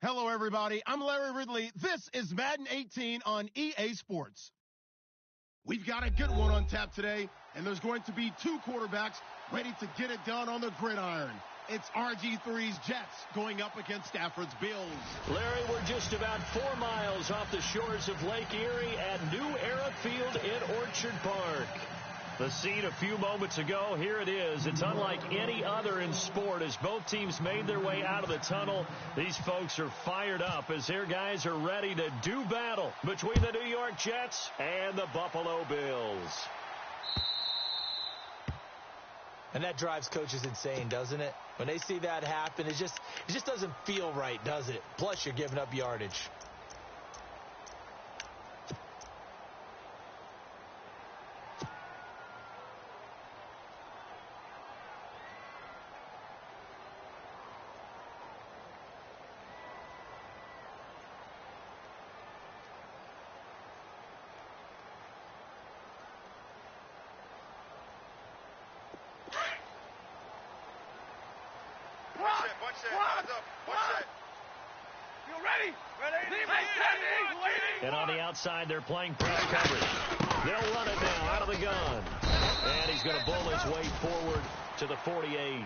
Hello, everybody. I'm Larry Ridley. This is Madden 18 on EA Sports. We've got a good one on tap today, and there's going to be two quarterbacks ready to get it done on the gridiron. It's RG3's Jets going up against Stafford's Bills. Larry, we're just about 4 miles off the shores of Lake Erie at New Era Field in Orchard Park. The scene a few moments ago, here it is. It's unlike any other in sport as both teams made their way out of the tunnel. These folks are fired up as their guys are ready to do battle between the New York Jets and the Buffalo Bills. And that drives coaches insane, doesn't it? When they see that happen, it just doesn't feel right, does it? Plus, you're giving up yardage. And on the outside, they're playing press coverage. They'll run it now out of the gun. And he's going to bull his way forward to the 48.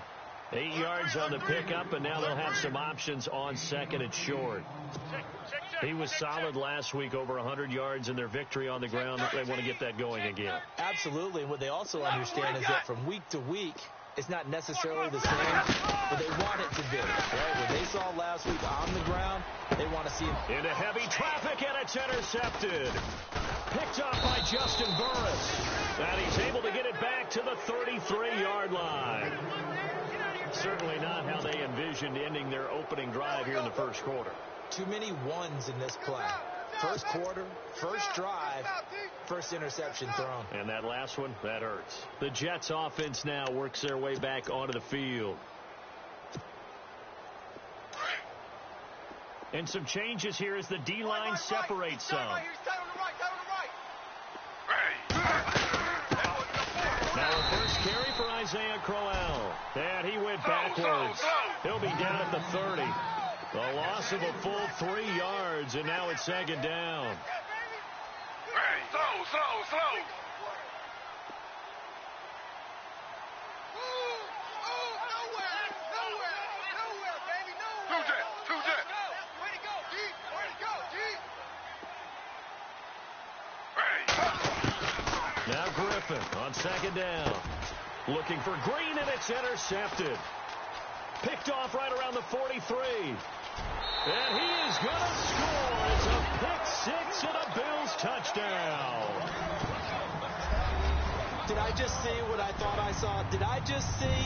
8 yards on the pickup, and now they'll have some options on second and short. He was solid last week, over 100 yards in their victory on the ground. They want to get that going again. Absolutely. And what they also understand is that from week to week, it's not necessarily the same, but they want it to be. Right? What they saw last week on the ground, they want to see it. Into heavy traffic, and it's intercepted. Picked up by Justin Burris. And he's able to get it back to the 33-yard line. Certainly not how they envisioned ending their opening drive here in the first quarter. Too many ones in this play. First quarter, first drive, first interception thrown. And that last one, that hurts. The Jets offense now works their way back onto the field. And some changes here as the D-line separates some. Now a first carry for Isaiah Crowell. And he went backwards. He'll be down at the 30. A loss of a full 3 yards, and now it's second down. Slow. Now Griffin on second down. Looking for Green, and it's intercepted. Picked off right around the 43. And he is going to score. It's a pick-6 and a Bills touchdown. Did I just see what I thought I saw? Did I just see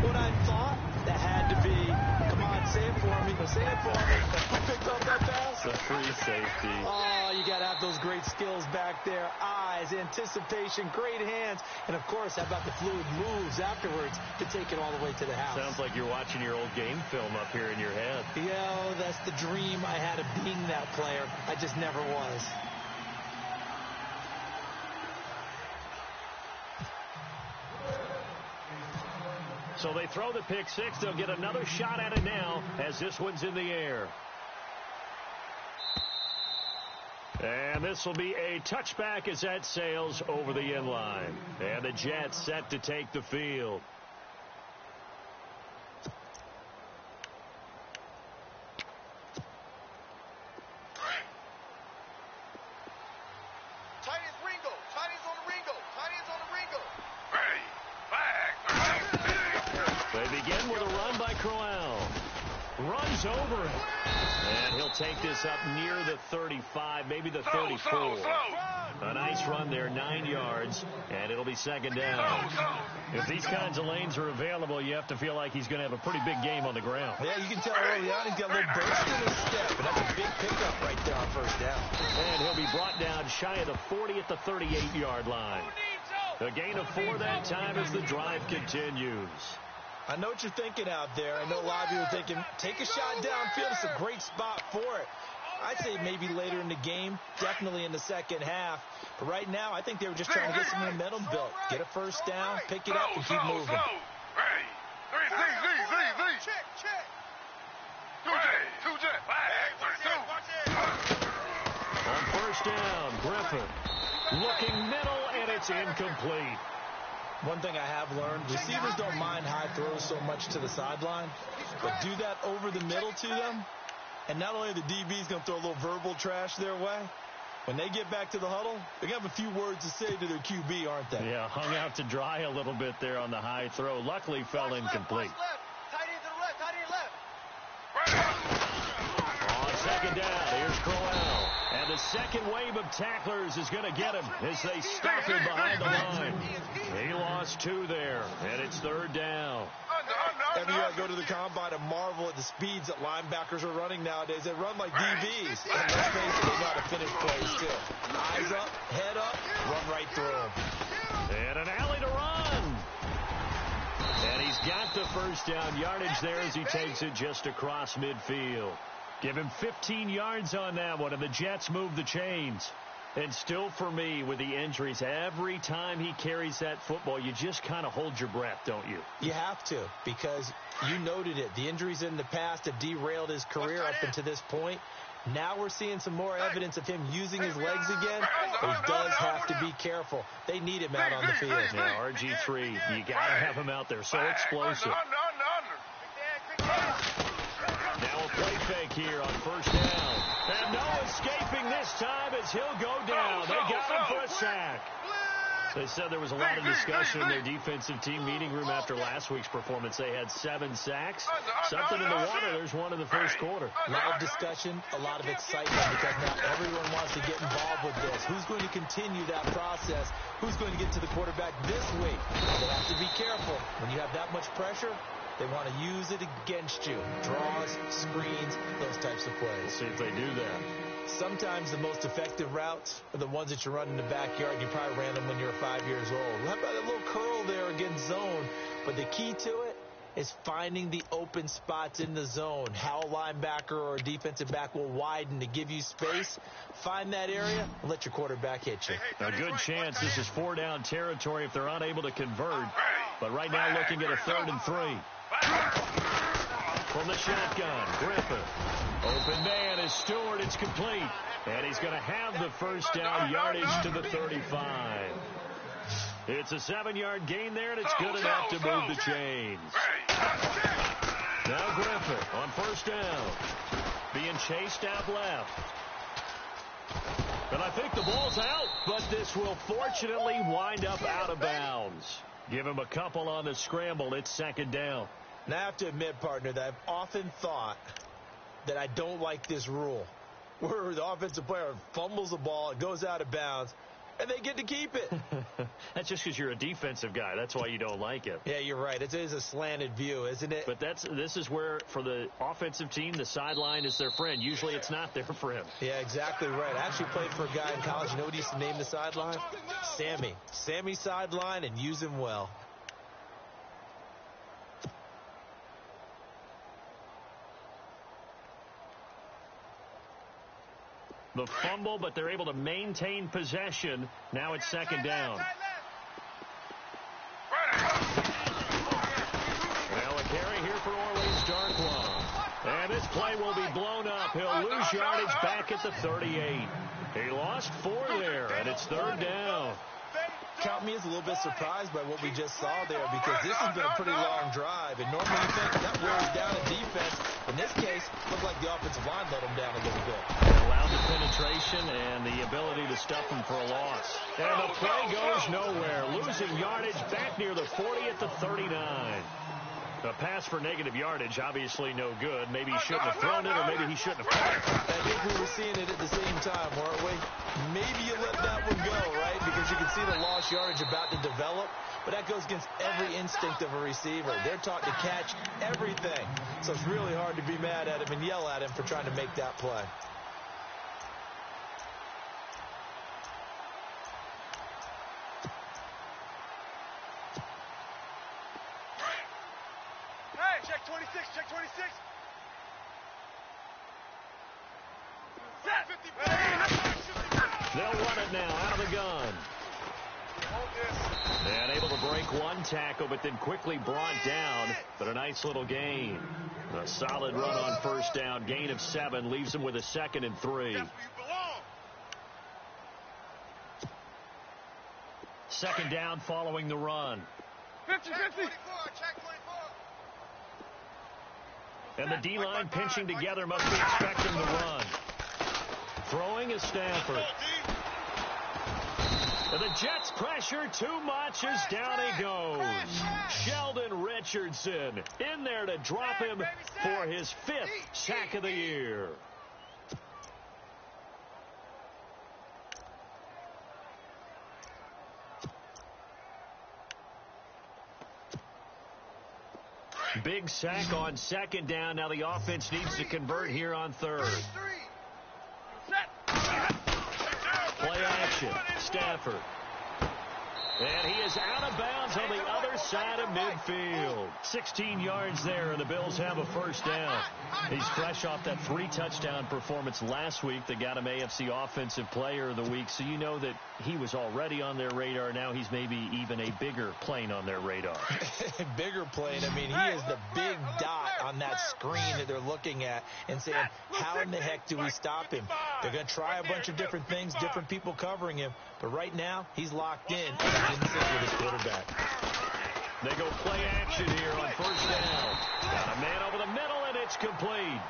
what I thought? That had to be. Come on, say it for me. Say it for me. Who picked up that pass? The free safety. Oh, you got to have those great skills back there. Eyes, anticipation, great hands. And, of course, how about the fluid moves afterwards to take it all the way to the house? Sounds like you're watching your old game film up here in your head. That's the dream I had of being that player. I just never was. So they throw the pick-6. They'll get another shot at it now as this one's in the air. And this will be a touchback as that sails over the inline. And the Jets set to take the field. They begin with a run by Crowell. Runs over it. And he'll take this up near the 35, maybe the 34. A nice run there, 9 yards, and it'll be second down. If these kinds of lanes are available, you have to feel like he's going to have a pretty big game on the ground. Yeah, you can tell early on he's got a little burst in his step, and that's a big pickup right there on first down. And he'll be brought down shy of the 40 at the 38-yard line. A gain of 4 that time as the drive continues. I know what you're thinking out there. I know a lot of you are thinking, take a shot downfield. It's a great spot for it. I'd say maybe later in the game, definitely in the second half. But right now, I think they were just trying to get some momentum built. Get a first down, pick it up, and keep moving. On first down, Griffin looking middle, and it's incomplete. One thing I have learned, receivers don't mind high throws so much to the sideline, but do that over the middle to them, and not only are the DBs going to throw a little verbal trash their way, when they get back to the huddle, they're going to have a few words to say to their QB, aren't they? Yeah, hung out to dry a little bit there on the high throw. Luckily, fell incomplete. On second down, here's Crowell. And the second wave of tacklers is going to get him as they stop him behind the line. He lost 2 there, and it's third down. Every year I go to the combine and marvel at the speeds that linebackers are running nowadays. They run like DBs. And let's face it, they know how to finish plays, too. Eyes up, head up, run right through them. And an alley to run. And he's got the first down yardage there as he takes it just across midfield. Give him 15 yards on that one, and the Jets move the chains. And still for me, with the injuries, every time he carries that football, you just kind of hold your breath, don't you? You have to, because you noted it. The injuries in the past have derailed his career up until this point. Now we're seeing some more evidence of him using his legs again, but he does have to be careful. They need him out on the field. Yeah, RG3, you got to have him out there. So explosive. Now a play fake here on first down. And no escaping this time as he'll go down. They got him for a sack. They said there was a lot of discussion in their defensive team meeting room after last week's performance. They had 7 sacks. Something in the water. There's one in the first quarter. A lot of discussion, a lot of excitement, because now everyone wants to get involved with this. Who's going to continue that process? Who's going to get to the quarterback this week? They have to be careful. When you have that much pressure, they want to use it against you. Draws, screens, those types of plays. We'll see if they do that. Sometimes the most effective routes are the ones that you run in the backyard. You probably ran them when you were 5 years old. How about a little curl there against zone? But the key to it is finding the open spots in the zone. How a linebacker or a defensive back will widen to give you space. Find that area and let your quarterback hit you. A good chance this is 4-down territory if they're unable to convert. But right now looking at a 3rd and 3. From the shotgun, Griffin. Open man is Stewart. It's complete. And he's going to have the first down yardage to the 35. It's a 7-yard gain there, and it's good enough to move the chains. Now Griffin on first down. Being chased out left. And I think the ball's out, but this will fortunately wind up out of bounds. Give him a couple on the scramble. It's 2nd down. Now, I have to admit, partner, that I've often thought that I don't like this rule, where the offensive player fumbles the ball, it goes out of bounds, and they get to keep it. That's just because you're a defensive guy. That's why you don't like it. Yeah, you're right. It is a slanted view, isn't it? But this is where, for the offensive team, the sideline is their friend. Usually it's not their friend. Yeah, exactly right. I actually played for a guy in college. You know what he used to name the sideline? Sammy. Sammy sideline, and use him well. The fumble, but they're able to maintain possession. Now it's 2nd down. Well, a carry here for Orleans Darkwa. And this play will be blown up. He'll lose yardage back at the 38. He lost 4 there, and it's 3rd down. Count me as a little bit surprised by what we just saw there, because this has been a pretty long drive, and normally you think that wears down a defense. In this case, it looked like the offensive line let them down a little bit. Allowed the penetration and the ability to stuff them for a loss. And the play goes nowhere, losing yardage back near the 40 at the 39. A pass for negative yardage, obviously no good. Maybe he shouldn't have thrown it, or maybe he shouldn't have caught it. I think we were seeing it at the same time, weren't we? Maybe you let that one go, right? Because you can see the lost yardage about to develop. But that goes against every instinct of a receiver. They're taught to catch everything. So it's really hard to be mad at him and yell at him for trying to make that play. Check 26, check 26. They'll run it now out of the gun. And able to break one tackle, but then quickly brought down. But a nice little gain. A solid run on first down. Gain of 7 leaves him with a 2nd and 3. 2nd down following the run. 50, 50. And the D-line pinching together, must be expecting the run. Throwing is Stafford. And the Jets pressure too much as down he goes. Sheldon Richardson in there to drop him for his 5th sack of the year. Big sack on 2nd down. Now the offense needs to convert here on 3rd. Play action. Stafford. And he is out of bounds on the other side of midfield. 16 yards there, and the Bills have a first down. He's fresh off that 3-touchdown performance last week that got him AFC Offensive Player of the Week, so you know that he was already on their radar. Now he's maybe even a bigger plane on their radar. Bigger plane. I mean, he is the big dot on that screen that they're looking at and saying, how in the heck do we stop him? They're going to try a bunch of different things, different people covering him, but right now he's locked in. Didn't sit with his quarterback. They go play action here on first down. Got a man over the middle, and it's complete.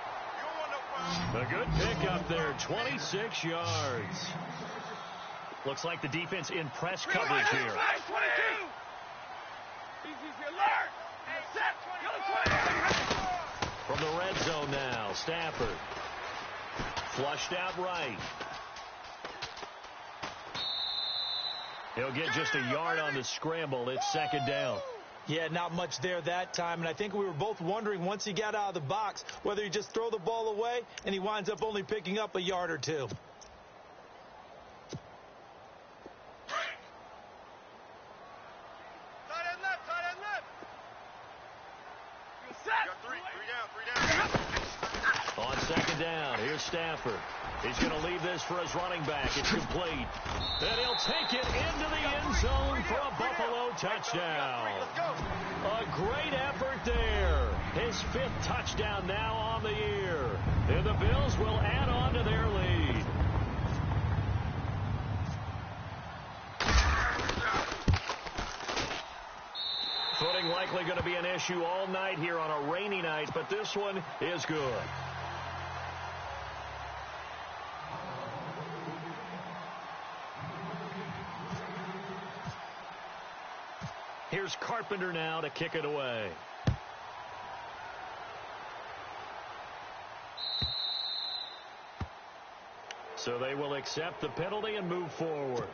A good pickup there, 26 yards. Looks like the defense in press coverage here. From the red zone now, Stafford. Flushed out right. He'll get just a yard on the scramble. It's 2nd down. Yeah, not much there that time, and I think we were both wondering once he got out of the box whether he just throw the ball away, and he winds up only picking up a yard or 2. On 2nd down, here's Stafford. He's going to leave this for his running back. It's complete. And he'll take it into the end zone for a Buffalo touchdown. A great effort there. His 5th touchdown now on the year. And the Bills will add on to their lead. Footing likely going to be an issue all night here on a rainy night, but this one is good. Here's Carpenter now to kick it away. So they will accept the penalty and move forward.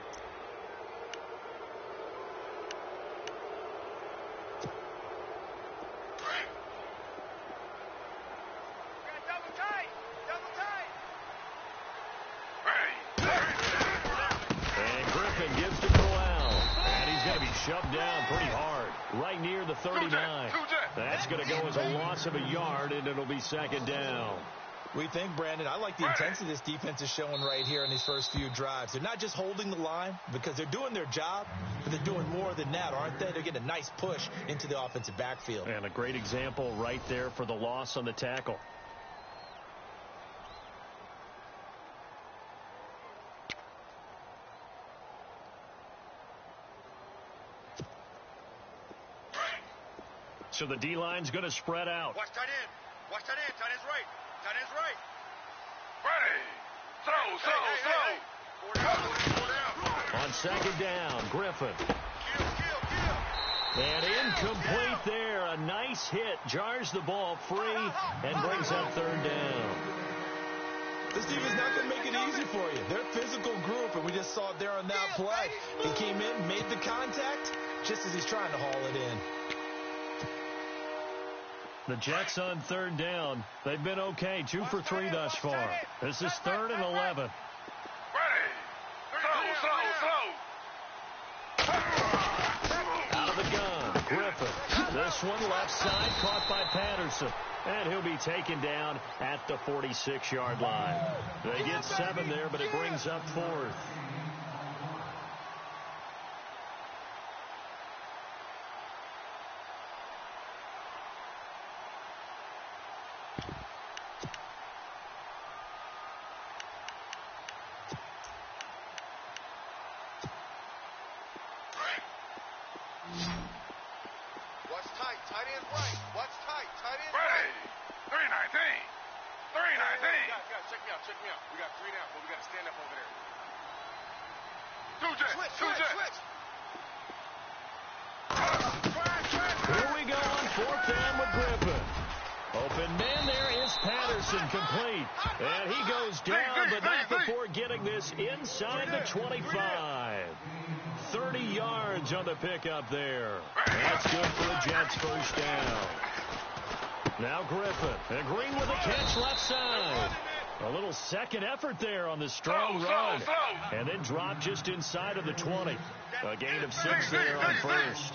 And Griffin gives to Corral. And he's going to be shoved down pretty hard, right near the 39. That's going to go as a loss of a yard, and it'll be 2nd down. We think, Brandon, I like the intensity this defense is showing right here in these first few drives. They're not just holding the line because they're doing their job, but they're doing more than that, aren't they? They're getting a nice push into the offensive backfield. And a great example right there for the loss on the tackle. So the D-line's going to spread out. Watch tight end. Watch tight end. Tight end's right. Tight end's right. On 2nd down, Griffin. And incomplete there. A nice hit. Jars the ball free and brings up 3rd down. This team is not going to make it easy for you. They're a physical group, and we just saw it there on that play. He came in, made the contact, just as he's trying to haul it in. The Jets on 3rd down. They've been okay. 2 for 3 thus far. This is 3rd and 11. Out of the gun, Griffin. This one left side caught by Patterson. And he'll be taken down at the 46-yard line. They get 7 there, but it brings up 4th. Tight end's right. Watch tight. Tight end's Ready. right. 319. 319. Guys, check me out. Check me out. We got 3 down, but we got to stand up over there. Two jets. Switch. Here we go on 4th down with Griffin. Open man there is Patterson, complete. And he goes down, but not before getting this inside the 25. 30 yards on the pickup there. That's good for the Jets' first down. Now Griffin, and Green with a catch left side. A little second effort there on the strong run. And then drop just inside of the 20. A gain of 6 there on first.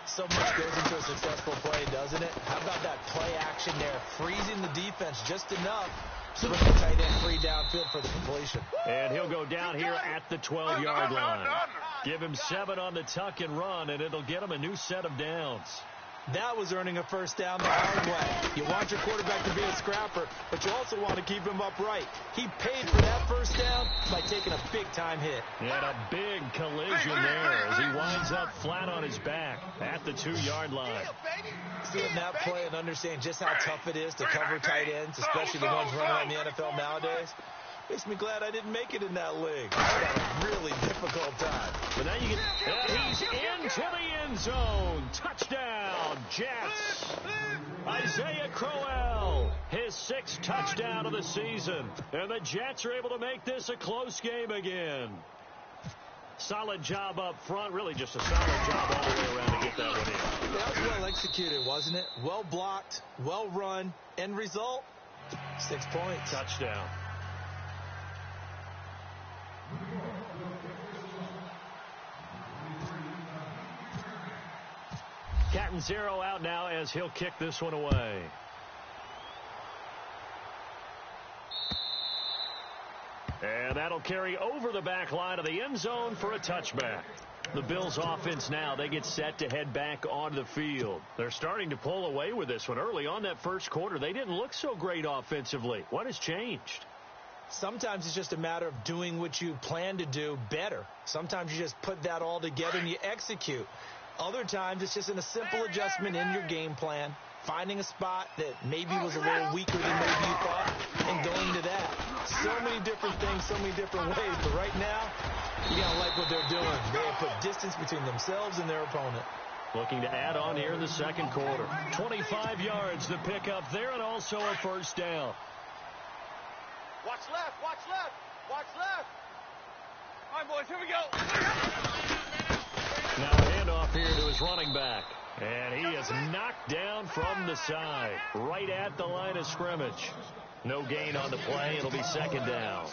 So much goes into a successful play, doesn't it? How about that play action there, freezing the defense just enough to bring the tight end free downfield for the completion. And he'll go down here at the 12-yard line. Give him 7 on the tuck and run, and it'll get him a new set of downs. That was earning a first down the hard way. You want your quarterback to be a scrapper, but you also want to keep him upright. He paid for that first down by taking a big-time hit. And a big collision there as he winds up flat on his back at the 2-yard line. Seeing that play and understanding just how tough it is to cover tight ends, especially the ones running around the NFL nowadays, makes me glad I didn't make it in that league. I had a really difficult time. But now you get, and he's into the end zone. Touchdown, Jets. Isaiah Crowell, his 6th touchdown of the season. And the Jets are able to make this a close game again. Solid job up front. Really just a solid job all the way around to get that one in. That was well executed, wasn't it? Well blocked, well run. End result, 6 points. Touchdown. Catanzaro out now as he'll kick this one away. And that'll carry over the back line of the end zone for a touchback. The Bills offense now, they get set to head back onto the field. They're starting to pull away with this one. Early on that first quarter, they didn't look so great offensively. What has changed? Sometimes it's just a matter of doing what you plan to do better. Sometimes you just put that all together and you execute. Other times it's just a simple adjustment in your game plan, finding a spot that maybe was a little weaker than maybe you thought, and going to that. So many different things, so many different ways. But right now, you got to like what they're doing. They have put distance between themselves and their opponent. Looking to add on here in the second quarter. 25 yards to pick up there, and also a first down. Watch left. Watch left. Watch left. All right, boys, here we go. Now a handoff here to his running back. And he is knocked down from the side, right at the line of scrimmage. No gain on the play. It'll be second down.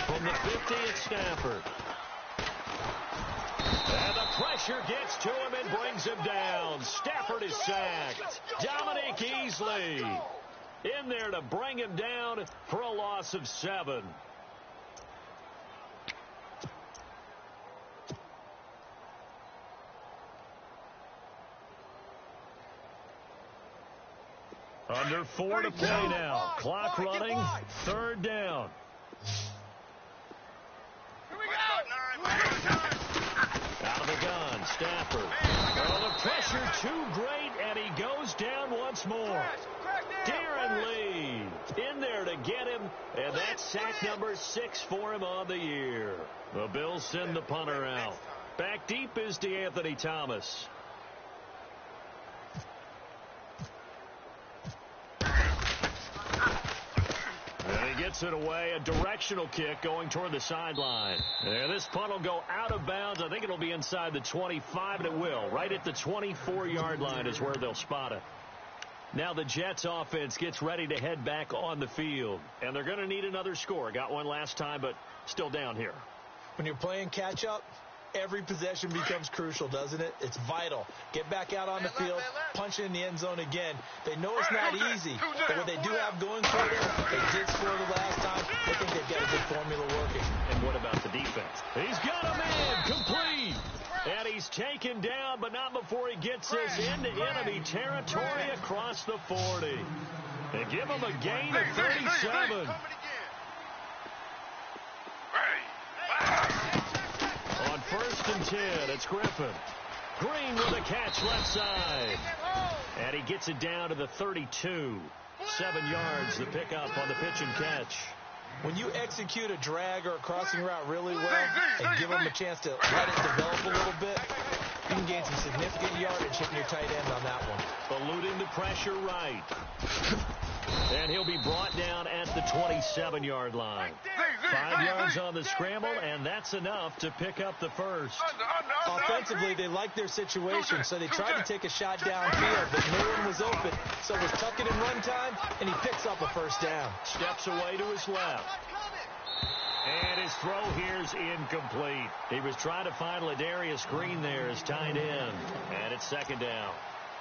From the 50, it's Stafford. And the pressure gets to him and brings him down. Stafford is sacked. Dominique Easley in there to bring him down for a loss of 7. Under 4 to play now. Clock running. Third down. Here we go. Out of the gun, Stafford. Oh, the pressure too great, and he goes down once more. Darren Lee in there to get him, and that's sack number 6 for him on the year. The Bills send the punter out. Back deep is DeAnthony Thomas. And he gets it away, a directional kick going toward the sideline. And this punt will go out of bounds. I think it'll be inside the 25, and it will. Right at the 24-yard line is where they'll spot it. Now the Jets offense gets ready to head back on the field. And they're going to need another score. Got one last time, but still down here. When you're playing catch-up, every possession becomes crucial, doesn't it? It's vital. Get back out on the field, punch it in the end zone again. They know it's not easy, but what they do have going for them, they did score the last time. I think they've got a good formula working. And what about the defense? He's got a man complete. And he's taken down, but not before he gets us into enemy territory across the 40. They give him a gain of 37. On 1st and 10, it's Griffin. Green with a catch left side. And he gets it down to the 32. 7 yards, the pickup on the pitch and catch. When you execute a drag or a crossing route really well and give them a chance to let it develop a little bit, you can gain some significant yardage hitting your tight end on that one. Eluding the pressure right. And he'll be brought down at the 27-yard line. 5 yards on the scramble, and that's enough to pick up the first. Offensively, they liked their situation, so they tried to take a shot downfield, but no one was open. So it was tuck it in run time, and he picks up a first down. Steps away to his left. And his throw here's incomplete. He was trying to find Ladarius Green there as tight end. And it's 2nd down.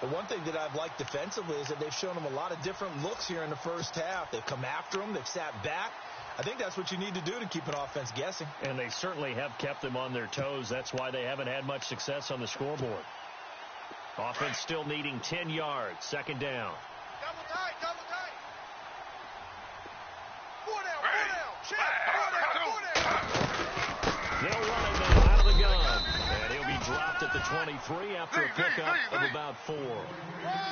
The one thing that I've liked defensively is that they've shown him a lot of different looks here in the first half. They've come after him. They've sat back. I think that's what you need to do to keep an offense guessing. And they certainly have kept them on their toes. That's why they haven't had much success on the scoreboard. Offense still needing 10 yards. 2nd down. Double tight, double tight. 4 down, check, 4 down. They'll run it now out of the gun. And he'll be dropped at the 23 after a pickup of about 4.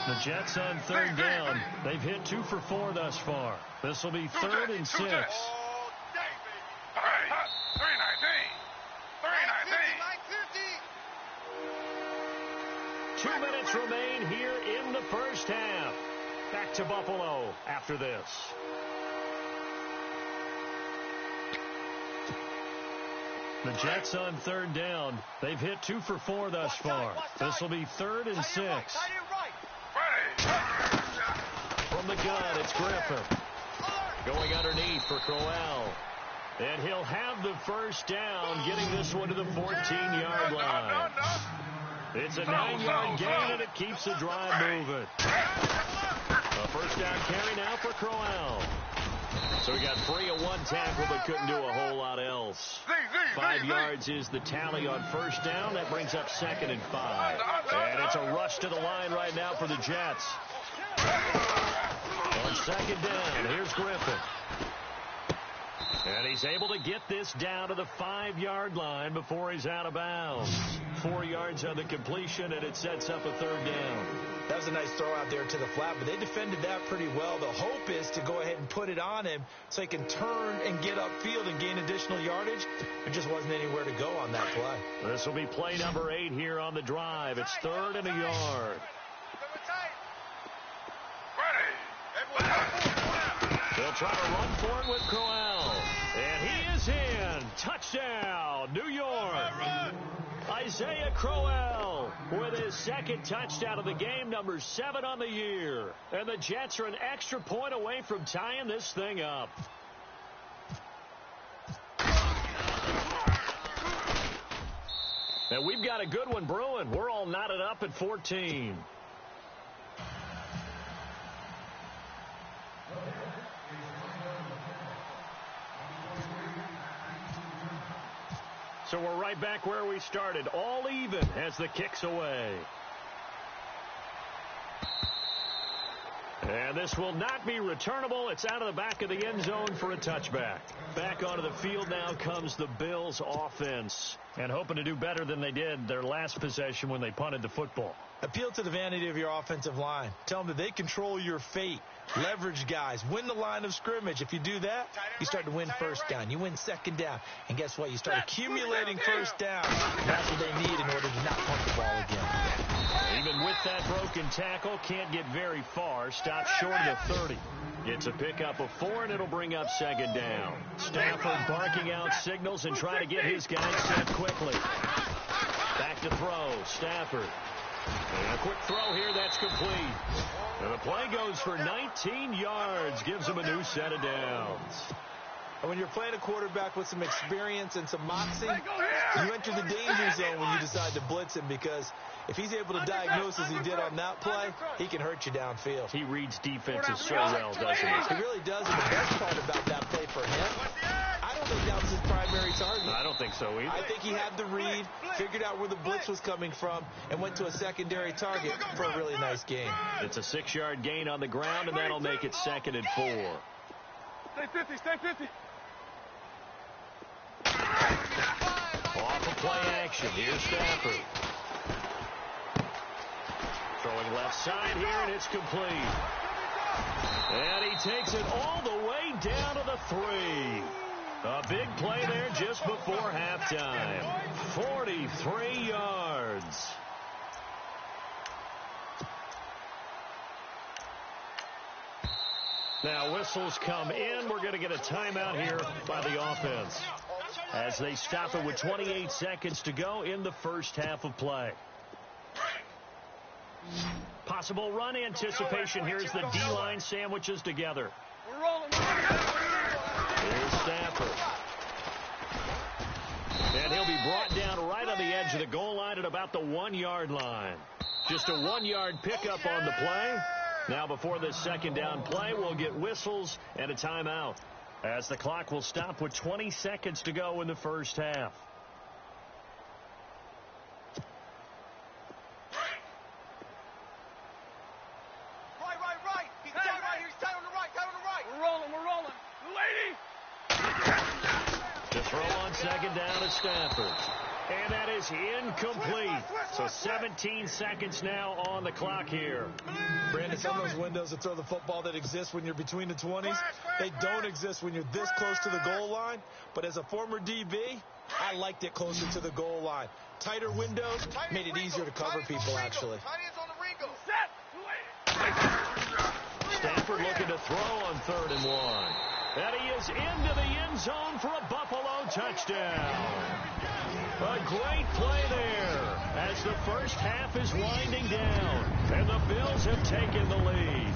The Jets on 3rd down. They've hit 2 for 4 thus far. This will be 3rd and 6. 319. 319. 2 minutes remain here in the first half. Back to Buffalo after this. The Jets on 3rd down. They've hit 2 for 4 thus far. This will be 3rd and 6. From the gun, it's Griffin. Going underneath for Crowell. And he'll have the first down, getting this one to the 14-yard line. It's a 9-yard gain, and it keeps the drive moving. A first down carry now for Crowell. So we got 3 of 1 tackle, but couldn't do a whole lot else. 5 yards is the tally on first down. That brings up 2nd and 5. And it's a rush to the line right now for the Jets. On 2nd down, here's Griffin. And he's able to get this down to the 5-yard line before he's out of bounds. 4 yards on the completion, and it sets up a 3rd down. That was a nice throw out there to the flat, but they defended that pretty well. The hope is to go ahead and put it on him so he can turn and get upfield and gain additional yardage. There just wasn't anywhere to go on that play. This will be play number 8 here on the drive. It's 3rd and a yard. They'll try to run for it with Crowell. And he is in. Touchdown, New York. Isaiah Crowell with his 2nd touchdown of the game, number 7 on the year. And the Jets are an extra point away from tying this thing up. And we've got a good one brewing. We're all knotted up at 14. So we're right back where we started, all even as the kick's away. And this will not be returnable. It's out of the back of the end zone for a touchback. Back onto the field now comes the Bills offense. And hoping to do better than they did their last possession when they punted the football. Appeal to the vanity of your offensive line. Tell them that they control your fate. Leverage guys. Win the line of scrimmage. If you do that, you start to win first down. You win 2nd down. And guess what? You start accumulating first down. That's what they need in order to not punt the ball again. Even with that broken tackle, can't get very far. Stops short of the 30. It's a pickup of 4, and it'll bring up 2nd down. Stafford barking out signals and trying to get his guys set quickly. Back to throw. Stafford. And a quick throw here, that's complete. And the play goes for 19 yards, gives him a new set of downs. And when you're playing a quarterback with some experience and some moxie, you enter the danger zone when you decide to blitz him, because if he's able to diagnose as he did on that play, he can hurt you downfield. He reads defenses so well, doesn't he? He really does, and the best part about that play for him, I I don't think that was his primary target. I don't think so either. I think he had the read, figured out where the blitz was coming from, and went to a secondary target for a really nice game. It's a 6-yard gain on the ground, and that'll make it 2nd and 4. Stay 50, stay 50. Off of play action. Here's Stafford. Throwing left side here, and it's complete. And he takes it all the way down to the 3. A big play there just before halftime. 43 yards. Now whistles come in. We're going to get a timeout here by the offense as they stop it with 28 seconds to go in the first half of play. Possible run anticipation. Here's the D-line sandwiches together. We're rolling. Here's Stafford. And he'll be brought down right on the edge of the goal line at about the 1-yard line. Just a 1-yard pickup on the play. Now before this second down play, we'll get whistles and a timeout, as the clock will stop with 20 seconds to go in the first half. Right. He's tight right here. He's tight on the right. We're rolling. Lady. To throw on second down at Stafford. And that is incomplete. So 17 seconds now on the clock here. Brandon, some of those windows to throw the football that exist when you're between the 20s, they don't exist when you're this close to the goal line. But as a former DB, I liked it closer to the goal line. Tighter windows made it easier to cover people, actually. Stafford looking to throw on 3rd and 1. And he is into the end zone for a Buffalo touchdown. A great play there as the first half is winding down, and the Bills have taken the lead.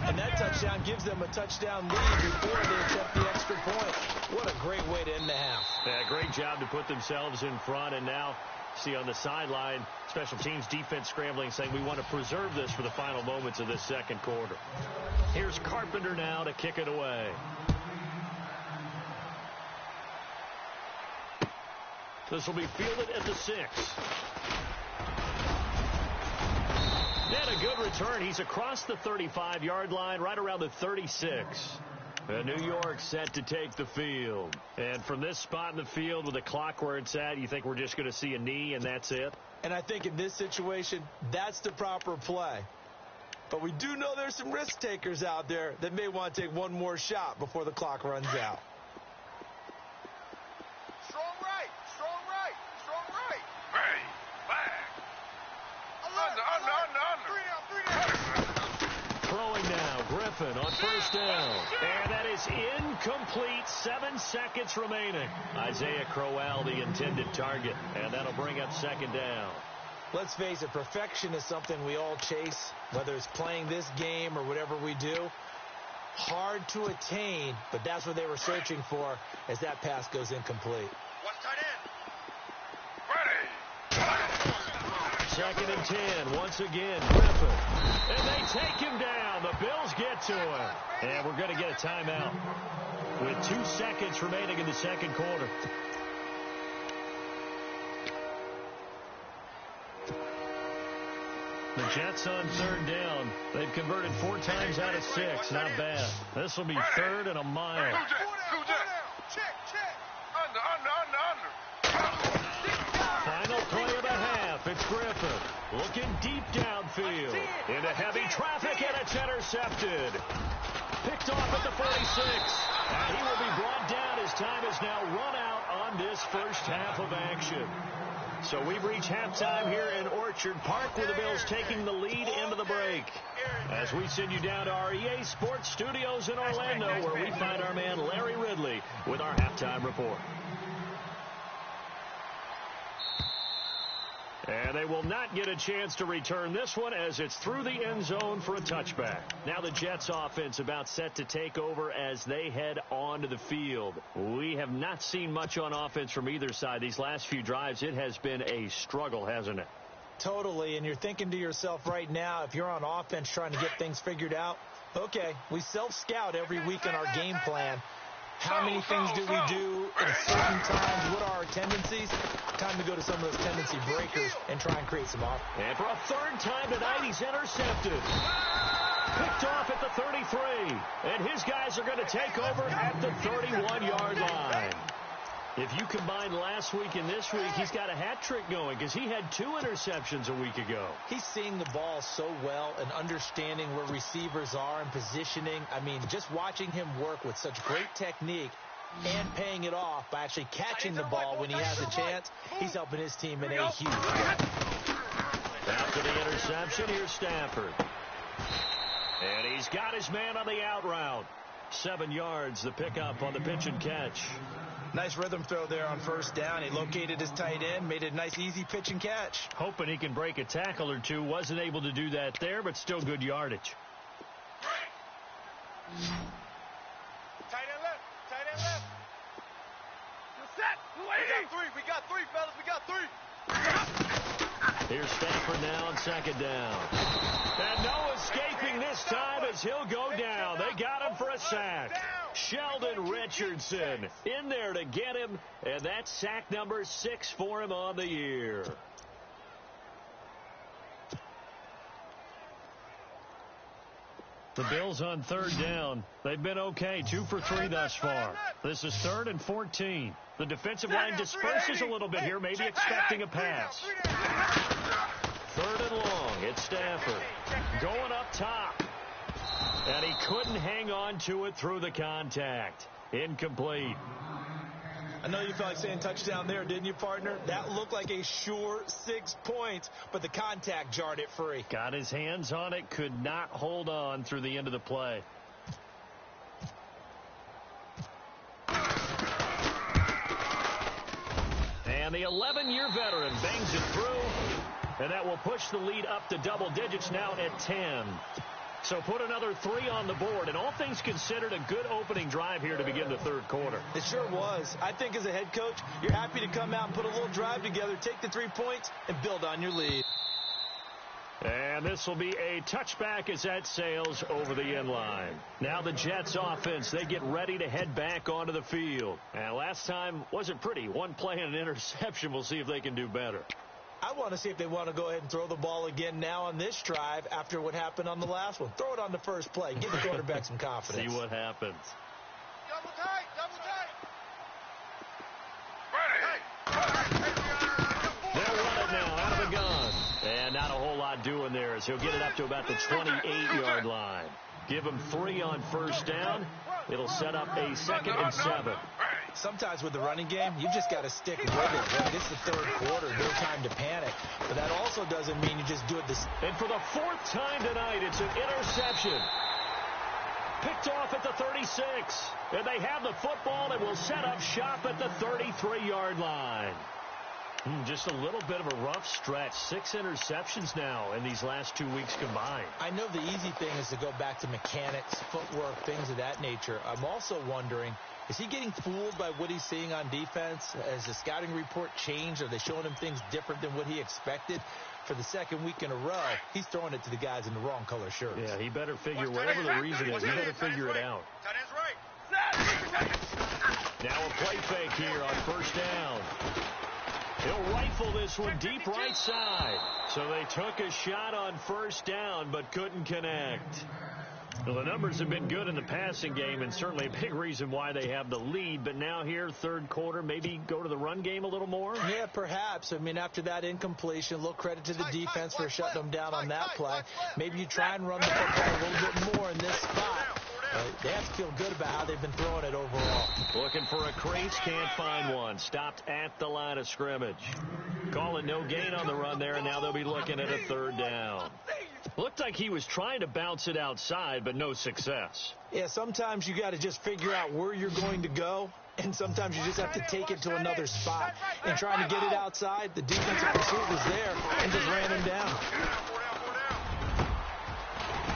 And that touchdown gives them a touchdown lead before they attempt the extra point. What a great way to end the half. Yeah, great job to put themselves in front, and now see on the sideline, special teams defense scrambling, saying we want to preserve this for the final moments of this second quarter. Here's Carpenter now to kick it away. This will be fielded at the 6. And a good return. He's across the 35-yard line, right around the 36. And New York set to take the field. And from this spot in the field with the clock where it's at, you think we're just going to see a knee and that's it? And I think in this situation, that's the proper play. But we do know there's some risk takers out there that may want to take one more shot before the clock runs out. Throwing now, Griffin on first down. And that is incomplete. 7 seconds remaining. Isaiah Crowell, the intended target. And that'll bring up second down. Let's face it, perfection is something we all chase, whether it's playing this game or whatever we do. Hard to attain, but that's what they were searching for as that pass goes incomplete. Second and 10, once again, Griffin. And they take him down. The Bills get to him. And we're going to get a timeout with 2 seconds remaining in the second quarter. The Jets on third down. They've converted 4 times out of 6. Not bad. This will be 3rd and a mile. Final play of the half. It's Griffin looking deep downfield into heavy traffic, and it's intercepted. Picked off at the 46. And he will be brought down. His time is now run out on this first half of action. So we've reached halftime here in Orchard Park with the Bills taking the lead into the break. As we send you down to our EA Sports Studios in Orlando, where we find our man Larry Ridley with our halftime report. And they will not get a chance to return this one as it's through the end zone for a touchback. Now the Jets offense about set to take over as they head onto the field. We have not seen much on offense from either side. These last few drives, it has been a struggle, hasn't it? Totally, and you're thinking to yourself right now, if you're on offense trying to get things figured out, okay, we self-scout every week in our game plan. How many things do we do at certain times? What are our tendencies? Time to go to some of those tendency breakers and try and create some offense. And for a third time tonight, he's intercepted. Picked off at the 33. And his guys are going to take over at the 31-yard line. If you combine last week and this week, he's got a hat trick going because he had 2 interceptions a week ago. He's seeing the ball so well and understanding where receivers are and positioning. I mean, just watching him work with such great technique and paying it off by actually catching the ball when he has a chance, he's helping his team in a huge way. After the interception, here's Stafford. And he's got his man on the out route. 7 yards, the pickup on the pitch and catch. Nice rhythm throw there on first down. He located his tight end, made it a nice, easy pitch and catch. Hoping he can break a tackle or two. Wasn't able to do that there, but still good yardage. Tight end left. Tight end left. You're set. We got three, fellas. We got 3. Here's Stafford now on second down. And no escaping this time as he'll go down. They got him for a sack. Sheldon Richardson in there to get him, and that's sack number 6 for him on the year. The Bills on third down. They've been okay, 2 for 3 thus far. This is 3rd and 14. The defensive line disperses a little bit here, maybe expecting a pass. 3rd and long. It's Stafford going up top. And he couldn't hang on to it through the contact. Incomplete. I know you felt like saying touchdown there, didn't you, partner? That looked like a sure 6 points, but the contact jarred it free. Got his hands on it, could not hold on through the end of the play. And the 11-year veteran bangs it through, and that will push the lead up to double digits now at 10. So put another 3 on the board, and all things considered, a good opening drive here to begin the third quarter. It sure was. I think as a head coach, you're happy to come out and put a little drive together, take the 3 points, and build on your lead. And this will be a touchback as that sails over the end line. Now the Jets offense, they get ready to head back onto the field. And last time wasn't pretty. 1 play and an interception. We'll see if they can do better. I want to see if they want to go ahead and throw the ball again now on this drive after what happened on the last one. Throw it on the first play. Give the quarterback some confidence. See what happens. Double tight. They'll run it now out of the gun. And not a whole lot doing there as he'll get it up to about the 28-yard line. Give him 3 on first down. It'll set up a 2nd and 7. Sometimes with the running game, you just got to stick with it. Right? It's the third quarter, no time to panic. But that also doesn't mean you just do it this. And for the 4th time tonight, it's an interception. Picked off at the 36. And they have the football and will set up shop at the 33-yard line. Just a little bit of a rough stretch. 6 interceptions now in these last 2 weeks combined. I know the easy thing is to go back to mechanics, footwork, things of that nature. I'm also wondering, is he getting fooled by what he's seeing on defense? Has the scouting report changed? Are they showing him things different than what he expected? For the 2nd week in a row, he's throwing it to the guys in the wrong color shirts. Yeah, he better figure, whatever the reason is, he better figure it out. Now a play fake here on first down. He'll rifle this one deep right side. So they took a shot on first down but couldn't connect. Well, the numbers have been good in the passing game and certainly a big reason why they have the lead. But now here, third quarter, maybe go to the run game a little more? Yeah, perhaps. I mean, after that incompletion, a little credit to the defense for shutting them down on that play. Maybe you try and run the football a little bit more in this spot. They have to feel good about how they've been throwing it overall. Looking for a crease, can't find one. Stopped at the line of scrimmage. Calling no gain on the run there, and now they'll be looking at a 3rd down. Looked like he was trying to bounce it outside, but no success. Yeah, sometimes you got to just figure out where you're going to go, and sometimes you just have to take it to another spot. And trying to get it outside, the defensive pursuit was there and just ran him down.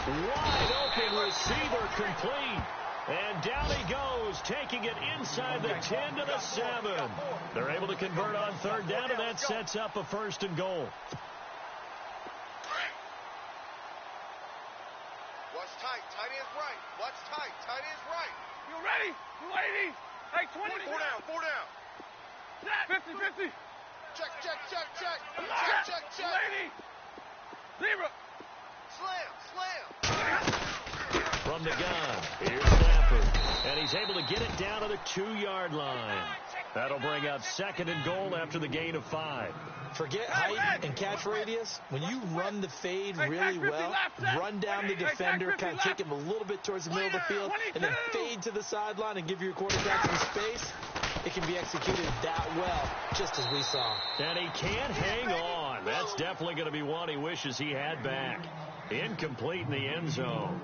Wide open receiver complete. And down he goes, taking it inside the 10 to the 7. They're able to convert on 3rd down, and that sets up a 1st and goal. Watch tight. Tight end's right. Watch tight. Tight is right. You ready? You ready? Hey, 20. 4 down. 4 down. 50. Check. Check. Lady. Zebra. Slam. From the gun, here's Stafford. And he's able to get it down to the 2-yard line. That'll bring up 2nd and goal after the gain of 5. Forget height and catch radius. When you run the fade really well, run down the defender, kind of take him a little bit towards the middle of the field, and then fade to the sideline and give your quarterback some space, it can be executed that well, just as we saw. And he can't hang on. That's definitely going to be one he wishes he had back. Incomplete in the end zone.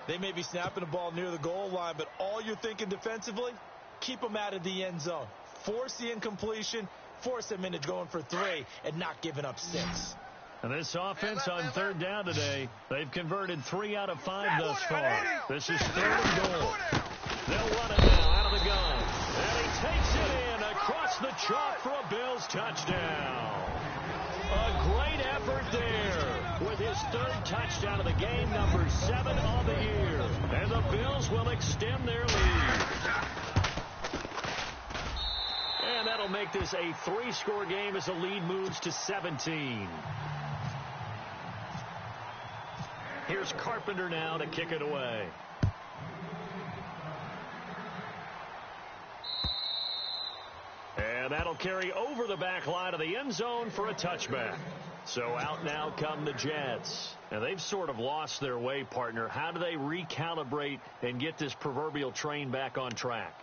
They may be snapping the ball near the goal line, but all you're thinking defensively, keep them out of the end zone. Force the incompletion, force them into going for 3, and not giving up 6. And this offense on 3rd down today, they've converted 3 out of 5 thus far. This is 3rd and goal. They'll run it now out of the gun. And he takes it in across the chalk for a Bills touchdown. A great effort there with his 3rd touchdown of the game, number 7 on the year. And the Bills will extend their lead. And that'll make this a 3-score game as the lead moves to 17. Here's Carpenter now to kick it away. And that'll carry over the back line of the end zone for a touchback. So out now come the Jets. And they've sort of lost their way, partner. How do they recalibrate and get this proverbial train back on track?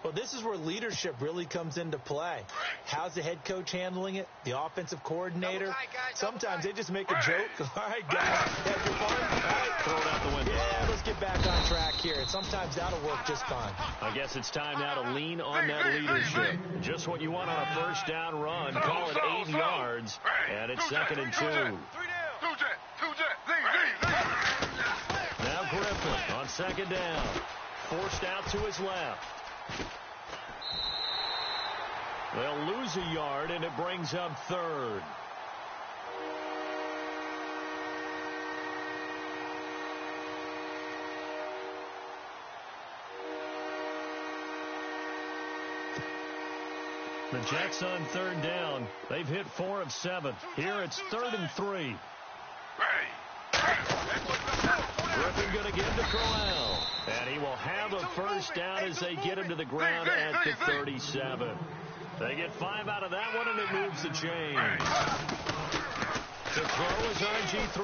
Well, this is where leadership really comes into play. How's the head coach handling it? The offensive coordinator? Sometimes they just make a joke. All right, guys, have your fun. All right, throw it out the window. Yeah, let's get back on track here. And sometimes that'll work just fine. I guess it's time now to lean on that leadership. Just what you want on a 1st down run. Call it 8 yards, and it's 2nd and 2. Now Griffin on 2nd down. Forced out to his left. They'll lose a yard, and it brings up 3rd. The Jets on 3rd down. They've hit 4 of 7. Here it's 3rd and 3. Griffin going to give to Corral. And he will have a 1st down as they get him to the ground at the 37. They get 5 out of that one, and it moves the chains. The throw is RG3.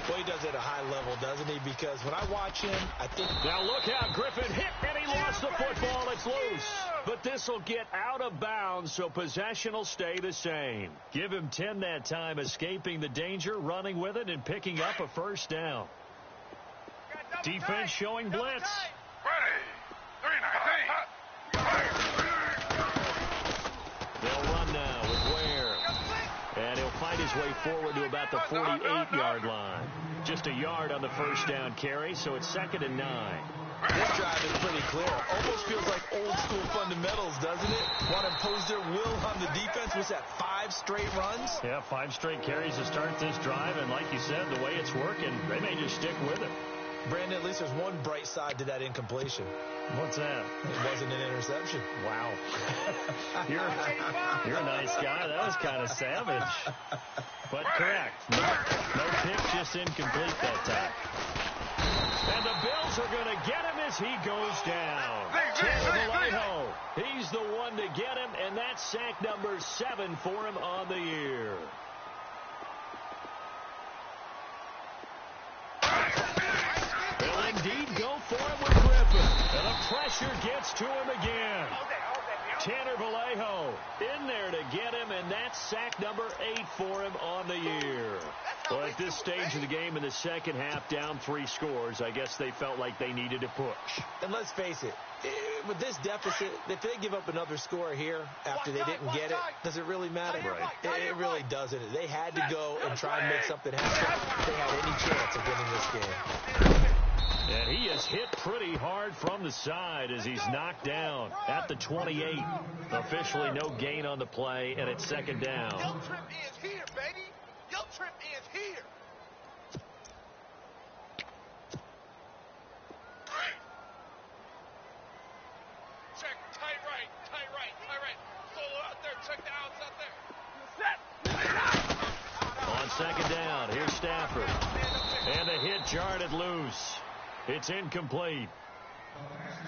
Well, he does it at a high level, doesn't he? Because when I watch him, I think... Now look out, Griffin hit, and he lost the football. It's loose. But this will get out of bounds, so possession will stay the same. Give him 10 that time, escaping the danger, running with it, and picking up a 1st down. Defense showing blitz. They'll run now with Ware. And he'll find his way forward to about the 48-yard line. Just a yard on the 1st down carry, so it's 2nd and 9. This drive is pretty clear. Almost feels like old-school fundamentals, doesn't it? Want to impose their will on the defense. Was that 5 straight runs? Yeah, 5 straight carries to start this drive. And like you said, the way it's working, they may just stick with it. Brandon, at least there's one bright side to that incompletion. What's that? It wasn't an interception. Wow. You're a nice guy. That was kind of savage. But correct. No pick, just incomplete that time. And the Bills are going to get him as he goes down. Tanner Vallejo. He's the one to get him, and that's sack number 7 for him on the year. They'll indeed go for him with Griffin. And the pressure gets to him again. Tanner Vallejo in there to get him, and that's sack number 8 for him on the year. Well, at this stage of the game in the second half, down 3 scores, I guess they felt like they needed to push. And let's face it, with this deficit, if they give up another score here after they didn't get it, does it really matter? Right. It really doesn't. They had to go and try and make something happen if they had any chance of winning this game. And he is hit pretty hard from the side as he's knocked down at the 28. Officially no gain on the play, and it's 2nd down. Your trip is here, baby. Your trip is here. second down. Here's Stafford. And the hit jarred it loose. It's incomplete.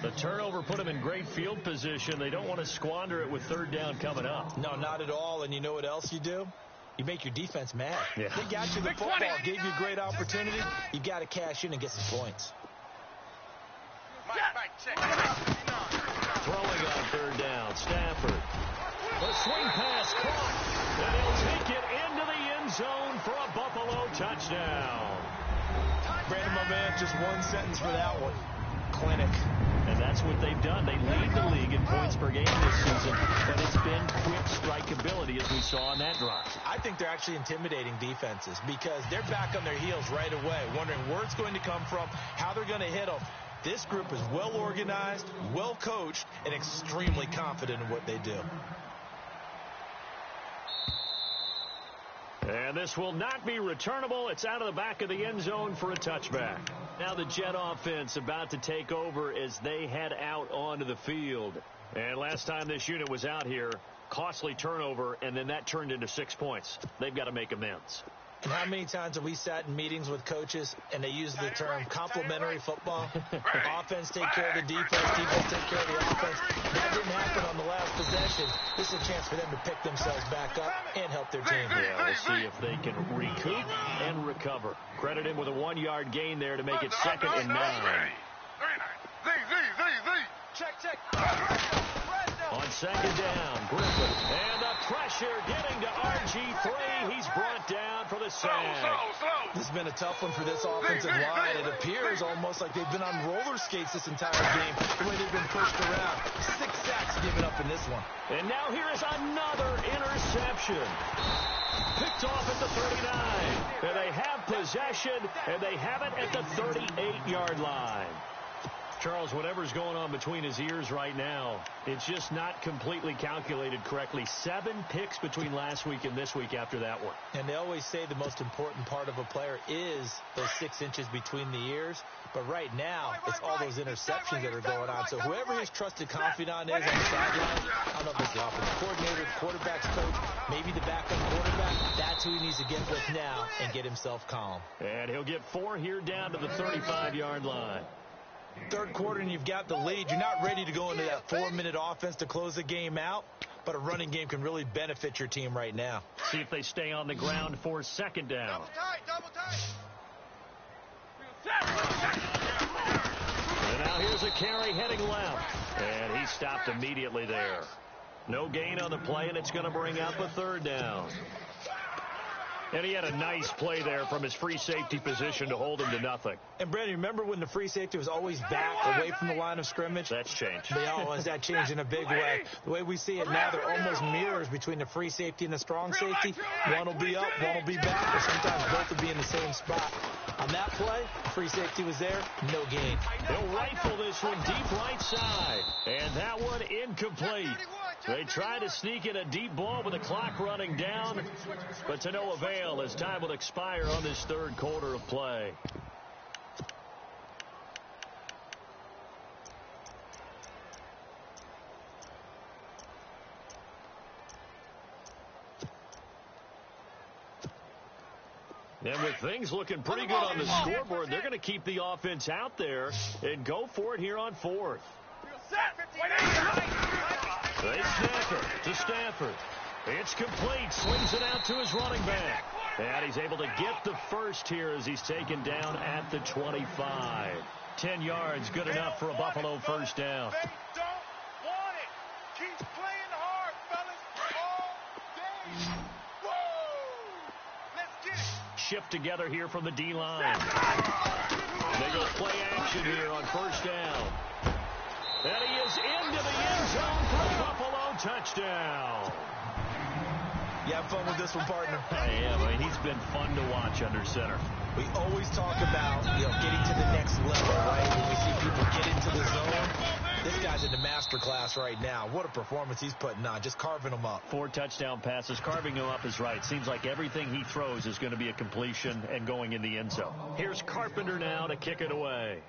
The turnover put them in great field position. They don't want to squander it with third down coming up. No, not at all. And you know what else you do? You make your defense mad. Yeah. They got you the football, gave you a great opportunity. You got to cash in and get some points. Throwing on third down, Stafford. The swing pass caught, and he'll take it into the end zone for a Buffalo touchdown. Brandon, my man, just one sentence for that one. Clinic. And that's what they've done. They lead the league in points per game this season, but it's been quick strikeability as we saw on that drive. I think they're actually intimidating defenses because they're back on their heels right away, wondering where it's going to come from, how they're going to hit them. This group is well organized, well coached, and extremely confident in what they do. And this will not be returnable. It's out of the back of the end zone for a touchback. Now the Jet offense about to take over as they head out onto the field. And last time this unit was out here, costly turnover, and then that turned into 6 points. They've got to make amends. And how many times have we sat in meetings with coaches and they use the term complementary football? Offense take care of the defense, defense take care of the offense. That didn't happen on the last possession. This is a chance for them to pick themselves back up and help their team. Yeah, we'll see if they can recoup and recover. Credit him with a 1-yard gain there to make it 2nd and 9. Check. On 2nd down, Griffin. And the pressure getting to RG3. He's brought down for the sack. This has been a tough one for this offensive line. It appears almost like they've been on roller skates this entire game, the way they've been pushed around. 6 sacks given up in this one. And now here is another interception. Picked off at the 39. And they have possession, and they have it at the 38-yard line. Charles, whatever's going on between his ears right now, it's just not completely calculated correctly. 7 picks between last week and this week after that one. And they always say the most important part of a player is those 6 inches between the ears. But right now, it's all those interceptions that are going on. So whoever his trusted confidant is on the sideline, I don't know if it's the offensive coordinator, the quarterback's coach, maybe the backup quarterback, that's who he needs to get with now and get himself calm. And he'll get 4 here down to the 35-yard line. Third quarter and you've got the lead. You're not ready to go into that 4-minute offense to close the game out, but a running game can really benefit your team right now. See if they stay on the ground for 2nd down. Double tight. And now here's a carry heading left. And he stopped immediately there. No gain on the play, and it's going to bring up a 3rd down. And he had a nice play there from his free safety position to hold him to nothing. And, Brandon, remember when the free safety was always back away from the line of scrimmage? That's changed. That changed in a big way. The way we see it now, they're almost mirrors between the free safety and the strong safety. One will be up, one will be back, or sometimes both will be in the same spot. On that play, free safety was there, no gain. He'll rifle this one deep right side. And that one incomplete. They tried to sneak in a deep ball with the clock running down, but to no avail as time will expire on this 3rd quarter of play. And with things looking pretty good on the scoreboard, they're going to keep the offense out there and go for it here on 4th. They snap it to Stafford. It's complete. Swings it out to his running back. And he's able to get the first here as he's taken down at the 25. 10 yards, good enough for a Buffalo 1st down. They don't want it. Keep playing hard, fellas, all day. Woo! Let's get it. Shift together here from the D-line. They go play action here on 1st down. And he is into the end zone for a Buffalo touchdown. You have fun with this one, partner? I am. I mean, he's been fun to watch under center. We always talk about, getting to the next level, right? When we see people get into the zone, this guy's in the master class right now. What a performance he's putting on, just carving them up. 4 touchdown passes. Carving him up is right. Seems like everything he throws is going to be a completion and going in the end zone. Here's Carpenter now to kick it away.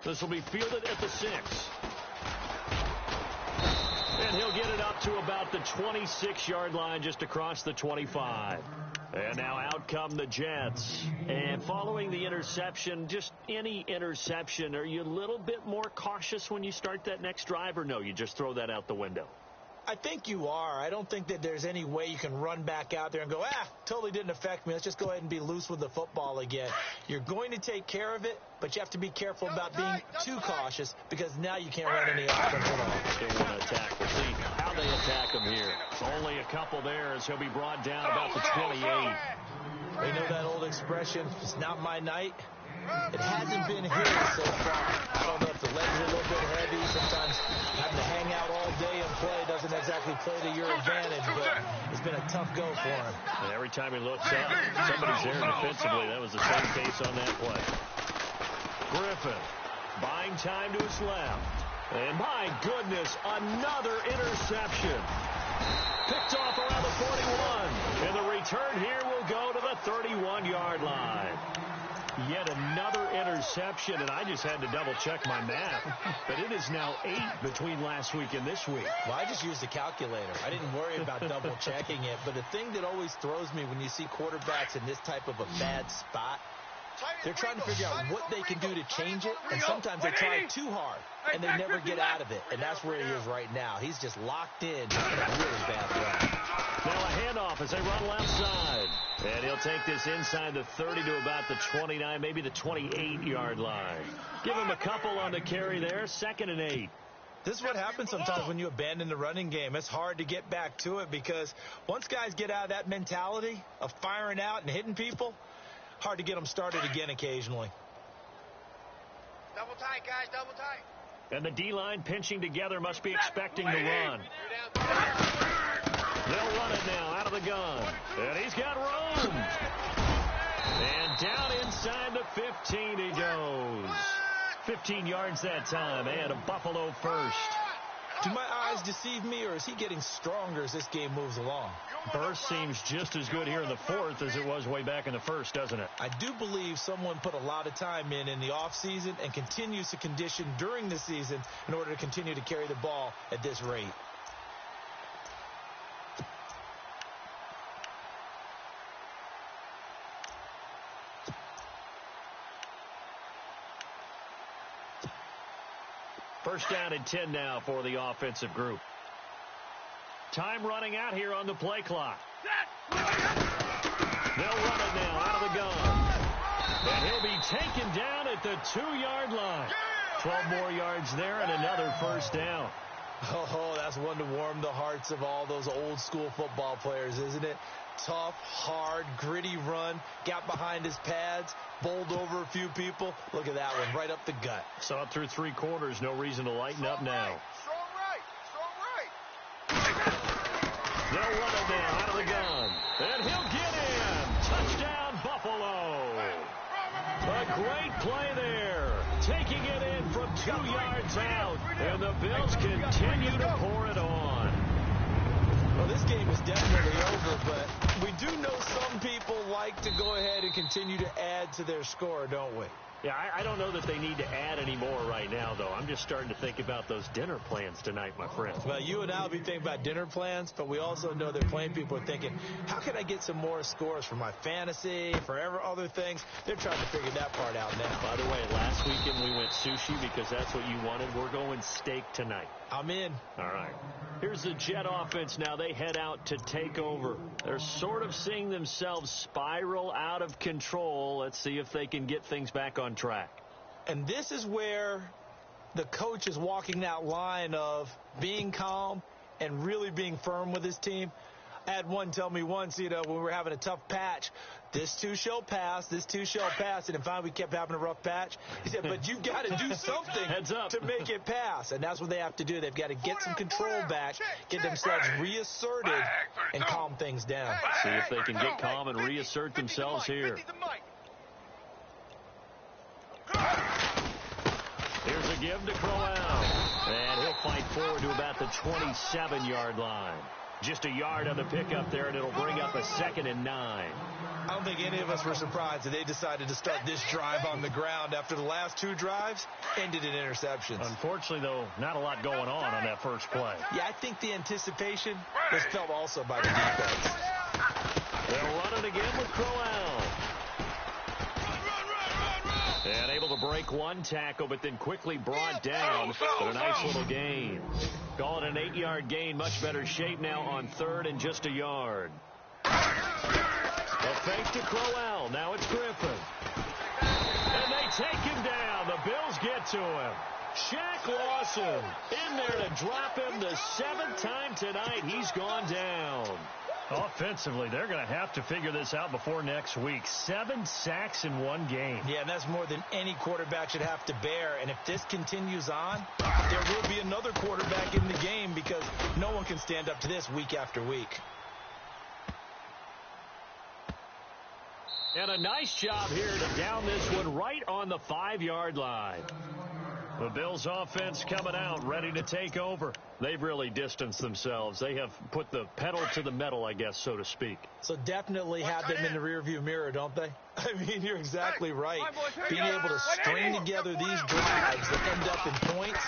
This will be fielded at the 6. And he'll get it out to about the 26-yard line, just across the 25. And now out come the Jets. And following the interception, just any interception, are you a little bit more cautious when you start that next drive, or no, you just throw that out the window? I think you are. I don't think that there's any way you can run back out there and go, totally didn't affect me. Let's just go ahead and be loose with the football again. You're going to take care of it, but you have to be careful about being too cautious because now you can't run any offense at all. Still want to attack. We'll see how they attack him here. Only a couple there as he'll be brought down about the 28. You know that old expression, it's not my night? It hasn't been his so far. I don't know if the legs are a little bit heavy. Sometimes having to hang out all day and play doesn't exactly play to your advantage, but it's been a tough go for him. And every time he looks up, somebody's there defensively. That was the same case on that play. Griffin buying time to his left. And my goodness, another interception. Picked off around the 41. And the return here will go to the 31-yard line. Yet another interception, and I just had to double-check my math. But it is now 8 between last week and this week. Well, I just used a calculator. I didn't worry about double-checking it. But the thing that always throws me when you see quarterbacks in this type of a bad spot, they're trying to figure out what they can do to change it, and sometimes they try too hard, and they never get out of it. And that's where he is right now. He's just locked in a really bad throw. Now a handoff as they run left side. And he'll take this inside the 30 to about the 29, maybe the 28-yard line. Give him a couple on the carry there, 2nd and 8. This is what happens sometimes when you abandon the running game. It's hard to get back to it because once guys get out of that mentality of firing out and hitting people, hard to get them started again occasionally. Double tight, guys, double tight. And the D-line pinching together must be expecting the run. They'll run it now out of the gun. And he's got room. And down inside the 15 he goes. 15 yards that time, and a Buffalo first. Do my eyes deceive me, or is he getting stronger as this game moves along? Burst seems just as good here in the 4th as it was way back in the 1st, doesn't it? I do believe someone put a lot of time in the offseason and continues to condition during the season in order to continue to carry the ball at this rate. First down and 10 now for the offensive group. Time running out here on the play clock. They'll run it now out of the gun. And he'll be taken down at the 2-yard line. 12 more yards there and another first down. Oh, that's one to warm the hearts of all those old school football players, isn't it? Tough, hard, gritty run. Got behind his pads, bowled over a few people. Look at that one, right up the gut. Saw it through 3 quarters. No reason to lighten up now. Strong right, strong right. They'll run it now out of the gun. And he'll get in. Touchdown, Buffalo. A great play there. Taking it in from 2 yards out. And the Bills continue to pour it on. Well, this game is definitely over, but we do know some people like to go ahead and continue to add to their score, don't we? Yeah, I don't know that they need to add any more right now, though. I'm just starting to think about those dinner plans tonight, my friend. Well, you and I will be thinking about dinner plans, but we also know that playing people are thinking, how can I get some more scores for my fantasy, for other things? They're trying to figure that part out now. By the way, last weekend we went sushi because that's what you wanted. We're going steak tonight. I'm in. All right. Here's the Jet offense now. They head out to take over. They're sort of seeing themselves spiral out of control. Let's see if they can get things back on track. And this is where the coach is walking that line of being calm and really being firm with his team. I had one tell me once, when we were having a tough patch, this too shall pass, this too shall pass. And then finally we kept having a rough patch. He said, but you've got to do something Heads up. to make it pass. And that's what they have to do. They've got to get some control back, get themselves reasserted, and calm things down. See if they can get calm and reassert themselves here. Here's a give to Crowell. And he'll fight forward to about the 27-yard line. Just a yard on the pickup there, and it'll bring up a 2nd and 9. I don't think any of us were surprised that they decided to start this drive on the ground after the last 2 drives ended in interceptions. Unfortunately, though, not a lot going on that first play. Yeah, I think the anticipation was felt also by the defense. They'll run it again with Crowell. And able to break one tackle, but then quickly brought down. But a nice little gain. Call it an 8-yard gain. Much better shape now on 3rd and just a yard. A fake to Crowell. Now it's Griffin. And they take him down. The Bills get to him. Shaq Lawson in there to drop him the 7th time tonight. He's gone down. Offensively, they're going to have to figure this out before next week. 7 sacks in one game. Yeah, and that's more than any quarterback should have to bear. And if this continues on, there will be another quarterback in the game because no one can stand up to this week after week. And a nice job here to down this one right on the 5-yard line. The Bills offense coming out, ready to take over. They've really distanced themselves. They have put the pedal to the metal, I guess, so to speak. So definitely have them in the rearview mirror, don't they? I mean, you're exactly right. Being able to string together these drives that end up in points,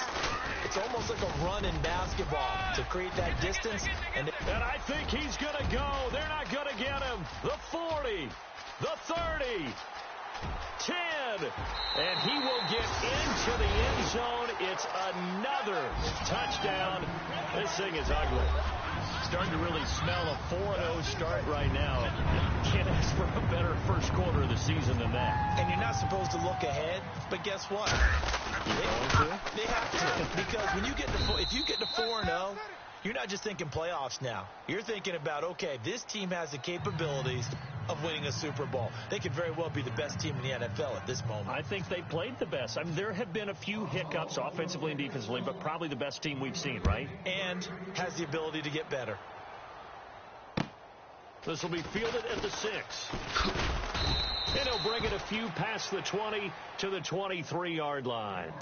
it's almost like a run in basketball to create that distance. And I think he's going to go. They're not going to get him. The 40, the 30. 10, and he will get into the end zone. It's another touchdown. This thing is ugly. Starting to really smell a 4-0 start right now. Can't ask for a better first quarter of the season than that. And you're not supposed to look ahead, but guess what? They have to, because when you get to if you get to 4-0, you're not just thinking playoffs now. You're thinking about, okay, this team has the capabilities of winning a Super Bowl. They could very well be the best team in the NFL at this moment. I think they played the best. I mean, there have been a few hiccups offensively and defensively, but probably the best team we've seen, right? And has the ability to get better. This will be fielded at the 6. And he'll bring it a few past the 20 to the 23-yard line.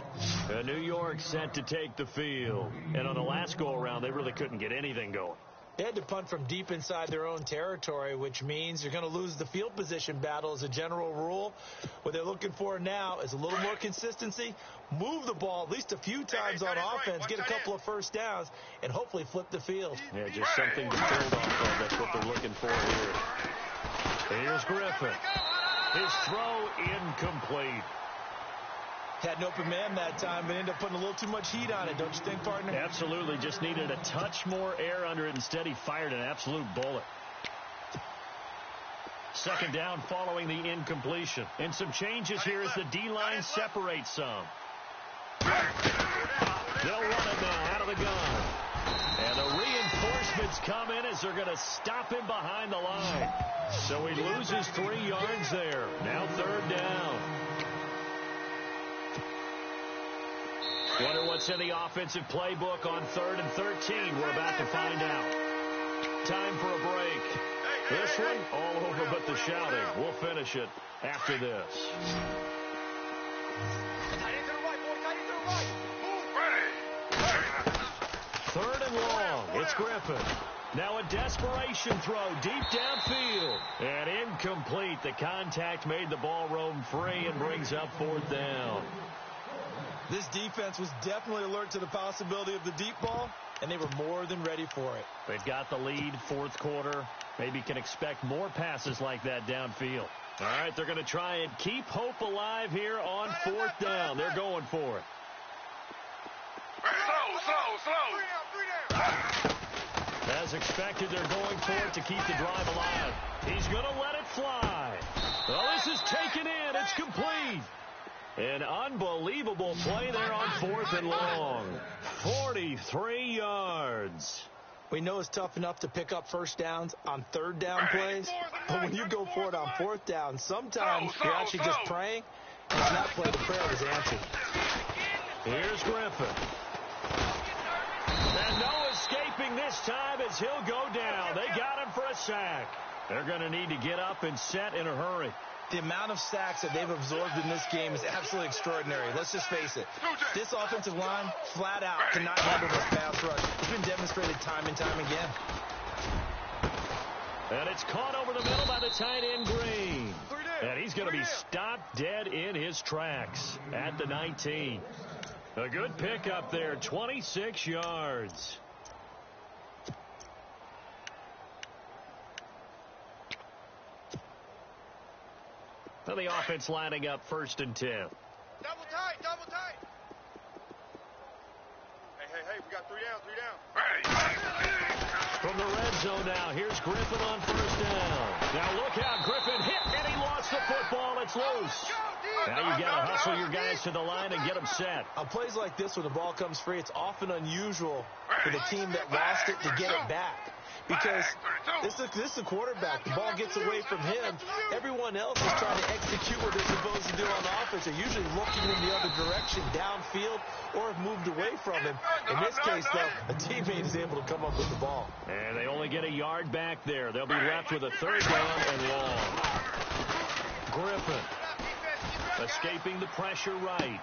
New York set to take the field. And on the last go-around, they really couldn't get anything going. They had to punt from deep inside their own territory, which means you're going to lose the field position battle as a general rule. What they're looking for now is a little more consistency, move the ball at least a few times on offense, get a couple of first downs, and hopefully flip the field. Yeah, just something to build off of. That's what they're looking for here. Here's Griffin. His throw incomplete. Had an open man that time, but ended up putting a little too much heat on it, don't you think, partner? Absolutely. Just needed a touch more air under it. Instead, he fired an absolute bullet. 2nd down following the incompletion. And some changes here as the D-line separates some. They'll run it now out of the gun. And the reinforcements come in as they're going to stop him behind the line. So he loses 3 yards there. Now 3rd down. Wonder what's in the offensive playbook on 3rd and 13. We're about to find out. Time for a break. This one, all over but the shouting. We'll finish it after this. Tight end to the right, boy. Tight end to the right. Move. Ready. 3rd and long. It's Griffin. Now a desperation throw deep downfield. And incomplete. The contact made the ball roam free and brings up 4th down. This defense was definitely alert to the possibility of the deep ball, and they were more than ready for it. They've got the lead, 4th quarter. Maybe can expect more passes like that downfield. All right, they're going to try and keep hope alive here on 4th down. They're going for it. Slow. As expected, they're going for it to keep the drive alive. He's going to let it fly. Well, this is taken in. It's complete. An unbelievable play there on 4th and long. 43 yards. We know it's tough enough to pick up first downs on 3rd down plays, but when you go for it on 4th down, sometimes you're actually just praying, and on that play, the prayer was answered. Here's Griffin. And no escaping this time as he'll go down. They got him for a sack. They're going to need to get up and set in a hurry. The amount of sacks that they've absorbed in this game is absolutely extraordinary. Let's just face it. This offensive line, flat out, cannot handle this pass rush. It's been demonstrated time and time again. And it's caught over the middle by the tight end, Green. And he's going to be stopped dead in his tracks at the 19. A good pickup there, 26 yards. So the offense lining up 1st and 10. Double tight, double tight. Hey, we got 3 down. From the red zone now, here's Griffin on 1st down. Now look out, Griffin hit, and he lost the football. It's loose. Now you got to hustle your guys to the line and get them set. On plays like this where the ball comes free, it's often unusual for the team that lost it to get it back. Because this is a quarterback. The ball gets away from him. Everyone else is trying to execute what they're supposed to do on offense. They're usually looking in the other direction, downfield, or have moved away from him. In this case, though, a teammate is able to come up with the ball. And they only get a yard back there. They'll be left with a 3rd down and long. Griffin escaping the pressure right.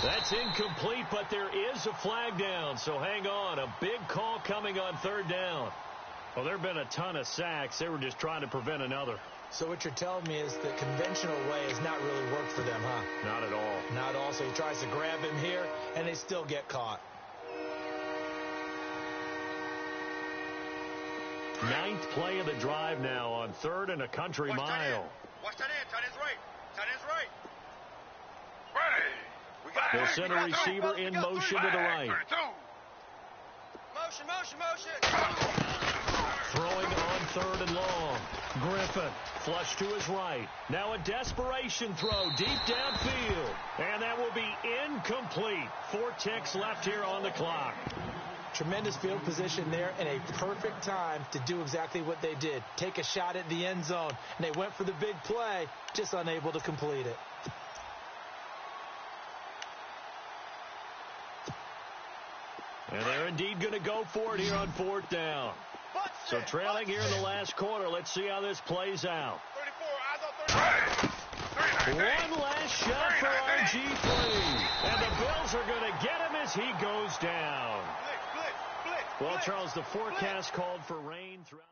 That's incomplete, but there is a flag down, so hang on. A big call coming on 3rd down. Well, there have been a ton of sacks. They were just trying to prevent another. So what you're telling me is the conventional way has not really worked for them, huh? Not at all. Not at all. So he tries to grab him here, and they still get caught. 9th play of the drive now on 3rd and a country mile. Watch that end. Tight end's right. Tight end's right. They'll send a receiver in motion to the right. Motion. Throwing on 3rd and long. Griffin flush to his right. Now a desperation throw deep downfield. And that will be incomplete. 4 ticks left here on the clock. Tremendous field position there and a perfect time to do exactly what they did. Take a shot at the end zone. And they went for the big play, just unable to complete it. And they're indeed going to go for it here on 4th down. So trailing here in the last quarter. Let's see how this plays out. 34, One last shot for RG3. And the Bills are going to get him as he goes down. Well, Charles, the forecast called for rain throughout.